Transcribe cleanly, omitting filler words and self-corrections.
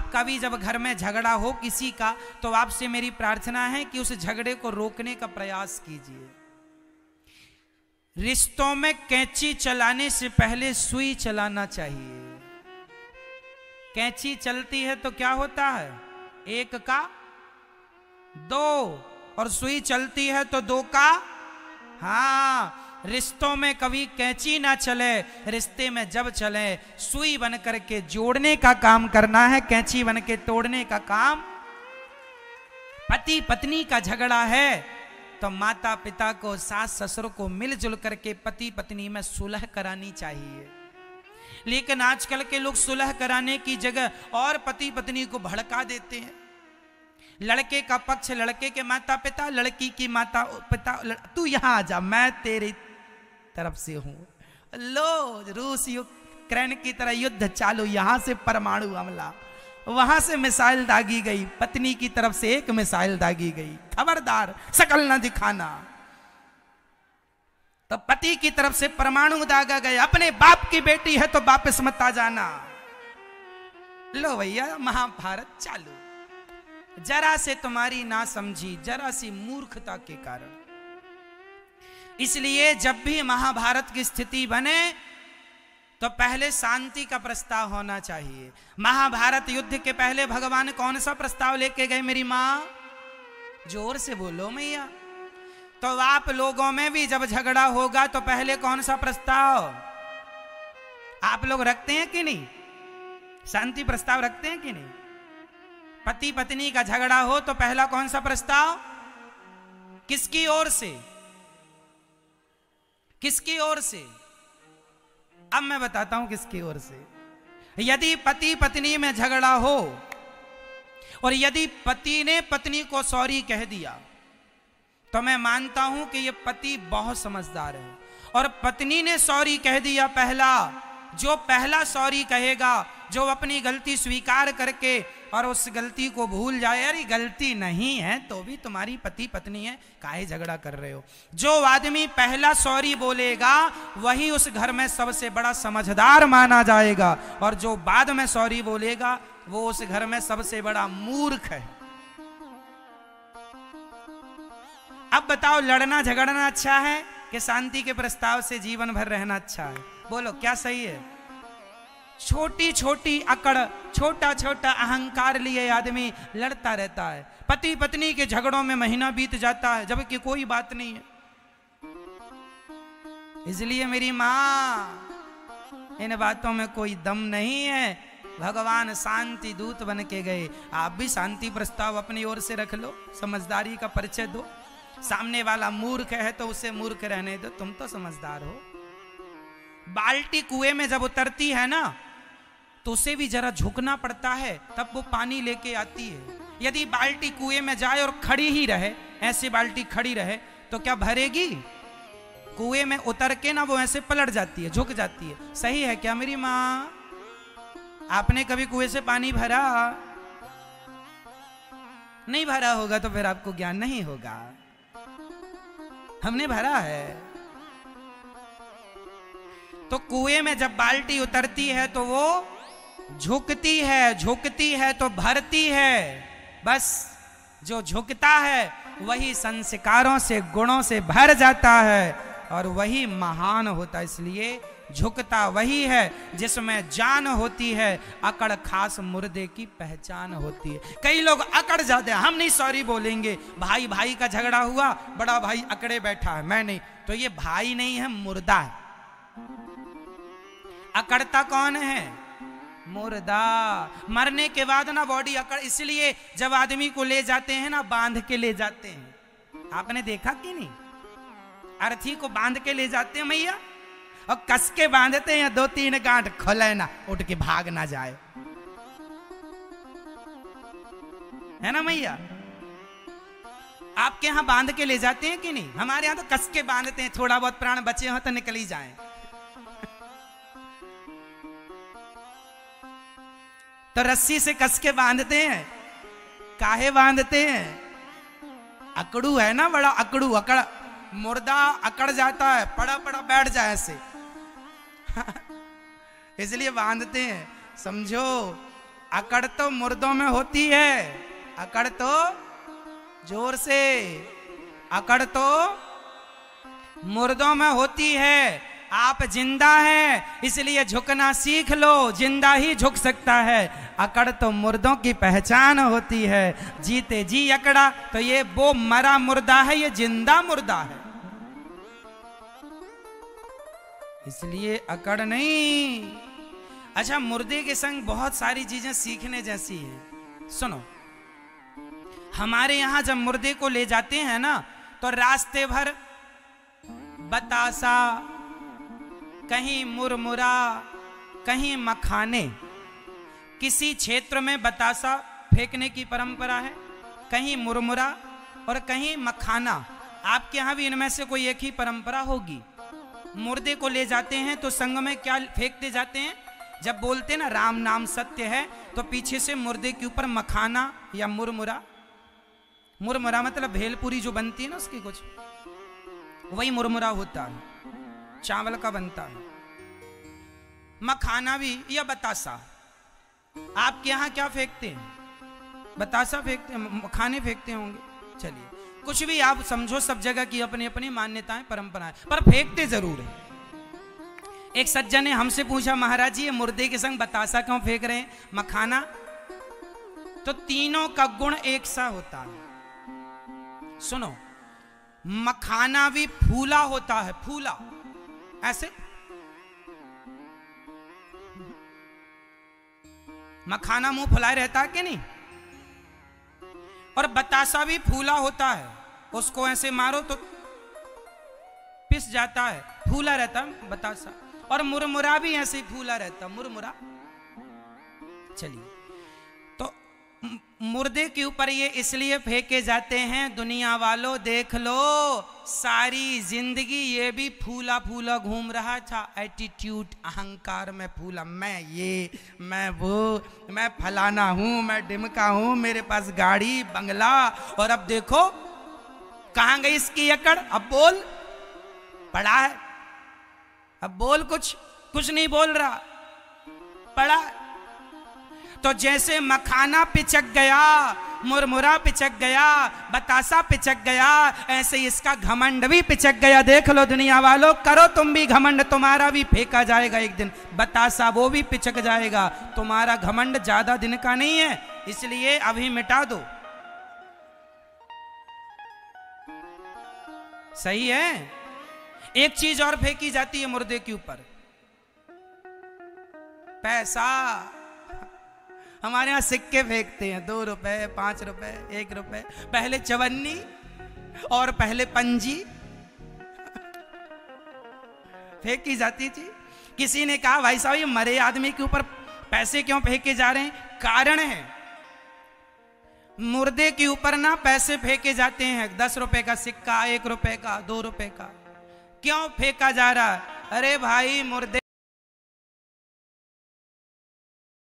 आपका भी जब घर में झगड़ा हो किसी का, तो आपसे मेरी प्रार्थना है कि उस झगड़े को रोकने का प्रयास कीजिए। रिश्तों में कैंची चलाने से पहले सुई चलाना चाहिए। कैंची चलती है तो क्या होता है, एक का दो, और सुई चलती है तो दो का। हाँ, रिश्तों में कभी कैंची ना चले, रिश्ते में जब चले सुई बन करके जोड़ने का काम करना है, कैंची बन के तोड़ने का काम। पति पत्नी का झगड़ा है तो माता पिता को, सास ससुर को मिलजुल करके पति पत्नी में सुलह करानी चाहिए। लेकिन आजकल के लोग सुलह कराने की जगह और पति पत्नी को भड़का देते हैं। लड़के का पक्ष लड़के के माता पिता, लड़की की माता पिता, तू यहां आ जा, मैं तेरी तरफ से हूं। लो, रूस यूक्रेन की तरह युद्ध चालू, यहां से परमाणु हमला, वहां से मिसाइल दागी गई, पत्नी की तरफ से एक मिसाइल दागी गई, खबरदार शकल न दिखाना। तो पति की तरफ से परमाणु दागा गया, अपने बाप की बेटी है तो वापस मत आ जाना। लो भैया, महाभारत चालू। जरा से तुम्हारी ना समझी, जरा सी मूर्खता के कारण। इसलिए जब भी महाभारत की स्थिति बने तो पहले शांति का प्रस्ताव होना चाहिए। महाभारत युद्ध के पहले भगवान कौन सा प्रस्ताव लेके गए मेरी मां? जोर से बोलो मैया। तो आप लोगों में भी जब झगड़ा होगा तो पहले कौन सा प्रस्ताव आप लोग रखते हैं कि नहीं? शांति प्रस्ताव रखते हैं कि नहीं? पति पत्नी का झगड़ा हो तो पहला कौन सा प्रस्ताव? किसकी ओर से? किसकी ओर से? अब मैं बताता हूं किसकी ओर से। यदि पति पत्नी में झगड़ा हो और यदि पति ने पत्नी को सॉरी कह दिया तो मैं मानता हूं कि यह पति बहुत समझदार है। और पत्नी ने सॉरी कह दिया पहला, जो पहला सॉरी कहेगा, जो अपनी गलती स्वीकार करके और उस गलती को भूल जाए, अरे गलती नहीं है तो भी तुम्हारी पति पत्नी है, काहे झगड़ा कर रहे हो, जो आदमी पहला सॉरी बोलेगा वही उस घर में सबसे बड़ा समझदार माना जाएगा, और जो बाद में सॉरी बोलेगा वो उस घर में सबसे बड़ा मूर्ख है। अब बताओ, लड़ना झगड़ना अच्छा है कि शांति के प्रस्ताव से जीवन भर रहना अच्छा है? बोलो क्या सही है? छोटी छोटी अकड़, छोटा छोटा अहंकार लिए आदमी लड़ता रहता है। पति पत्नी के झगड़ों में महीना बीत जाता है जबकि कोई बात नहीं है। इसलिए मेरी मां, इन बातों में कोई दम नहीं है। भगवान शांति दूत बन के गए। आप भी शांति प्रस्ताव अपनी ओर से रख लो, समझदारी का परिचय दो। सामने वाला मूर्ख है तो उसे मूर्ख रहने दो, तुम तो समझदार हो। बाल्टी कुएं में जब उतरती है ना तो उसे भी जरा झुकना पड़ता है, तब वो पानी लेके आती है। यदि बाल्टी कुएं में जाए और खड़ी ही रहे, ऐसे बाल्टी खड़ी रहे, तो क्या भरेगी? कुएं में उतर के ना वो ऐसे पलट जाती है, झुक जाती है। सही है क्या मेरी मां? आपने कभी कुएं से पानी भरा? नहीं भरा होगा तो फिर आपको ज्ञान नहीं होगा। हमने भरा है। तो कुएं में जब बाल्टी उतरती है तो वो झुकती है, झुकती है तो भरती है। बस जो झुकता है वही संस्कारों से, गुणों से भर जाता है और वही महान होता है। इसलिए झुकता वही है जिसमें जान होती है, अकड़ खास मुर्दे की पहचान होती है। कई लोग अकड़ जाते हैं, हम नहीं सॉरी बोलेंगे। भाई भाई का झगड़ा हुआ, बड़ा भाई अकड़े बैठा है, मैं नहीं, तो ये भाई नहीं है, मुर्दा है। अकड़ता कौन है? मुर्दा। मरने के बाद ना बॉडी अकड़, इसलिए जब आदमी को ले जाते हैं ना, बांध के ले जाते हैं। आपने देखा कि नहीं? अर्थी को बांध के ले जाते हैं मैया, और कस के बांधते हैं, 2-3 गांठ खोले ना, उठ के भाग ना जाए, है ना मैया? आपके यहां बांध के ले जाते हैं कि नहीं? हमारे यहां तो कस के बांधते हैं, थोड़ा बहुत प्राण बचे हो तो निकल ही जाए। तो रस्सी से कस के बांधते हैं। काहे बांधते हैं? अकड़ू है ना, बड़ा अकड़ू, अकड़, मुर्दा अकड़ जाता है, पड़ा पड़ा बैठ जाए ऐसे इसलिए बांधते हैं। समझो, अकड़ तो मुर्दों में होती है, अकड़ तो जोर से, अकड़ तो मुर्दों में होती है। आप जिंदा हैं इसलिए झुकना सीख लो, जिंदा ही झुक सकता है। अकड़ तो मुर्दों की पहचान होती है, जीते जी अकड़ा तो ये वो मरा मुर्दा है, ये जिंदा मुर्दा है। इसलिए अकड़ नहीं। अच्छा, मुर्दे के संग बहुत सारी चीजें सीखने जैसी है। सुनो, हमारे यहां जब मुर्दे को ले जाते हैं ना तो रास्ते भर बतासा, कहीं मुरमुरा, कहीं मखाने। किसी क्षेत्र में बतासा फेंकने की परंपरा है, कहीं मुरमुरा और कहीं मखाना। आपके यहां भी इनमें से कोई एक ही परंपरा होगी। मुर्दे को ले जाते हैं तो संग में क्या फेंकते जाते हैं? जब बोलते ना राम नाम सत्य है तो पीछे से मुर्दे के ऊपर मखाना या मुरमुरा, मुरमुरा मतलब भेलपुरी जो बनती है ना उसकी कुछ, वही मुरमुरा होता है, चावल का बनता है। मखाना भी या बतासा। आपके यहां क्या फेंकते हैं? बतासा फेंकते हैं, मखाने फेंकते होंगे। चलिए, कुछ भी आप समझो, सब जगह की अपनी अपनी मान्यताएं परंपराएं, पर फेंकते जरूर है। एक सज्जन ने हमसे पूछा, महाराज जी ये मुर्दे के संग बतासा क्यों फेंक रहे हैं, मखाना? तो तीनों का गुण एक सा होता है। सुनो, मखाना भी फूला होता है, फूला ऐसे। मखाना मुंह फुलाए रहता है कि नहीं? और बतासा भी फूला होता है, उसको ऐसे मारो तो पिस जाता है, फूला रहता है बतासा। और मुरमुरा भी ऐसे ही फूला रहता, मुरमुरा। चलिए, तो मुर्दे के ऊपर ये इसलिए फेंके जाते हैं, दुनिया वालों देख लो, सारी जिंदगी ये भी फूला फूला घूम रहा था। एटीट्यूड, अहंकार में फूला, मैं ये, मैं वो, मैं फलाना हूं, मैं डिमका हूं, मेरे पास गाड़ी बंगला। और अब देखो कहां गई इसकी अकड़। अब बोल, पड़ा है, अब बोल, कुछ नहीं बोल रहा, पड़ा। तो जैसे मखाना पिचक गया, मुरमुरा पिचक गया, बतासा पिचक गया, ऐसे इसका घमंड भी पिचक गया। देख लो दुनिया वालों, करो तुम भी घमंड, तुम्हारा भी फेंका जाएगा एक दिन बतासा, वो भी पिचक जाएगा। तुम्हारा घमंड ज्यादा दिन का नहीं है, इसलिए अभी मिटा दो। सही है। एक चीज और फेंकी जाती है मुर्दे के ऊपर, पैसा। हमारे यहां सिक्के फेंकते हैं, 2 रुपए, 5 रुपए, 1 रुपए। पहले चवन्नी और पहले पंजी फेंकी जाती थी। किसी ने कहा, भाई साहब ये मरे आदमी के ऊपर पैसे क्यों फेंके जा रहे हैं? कारण है, मुर्दे के ऊपर ना पैसे फेंके जाते हैं, 10 रुपए का सिक्का, 1 रुपए का, 2 रुपए का। क्यों फेंका जा रहा है? अरे भाई मुर्दे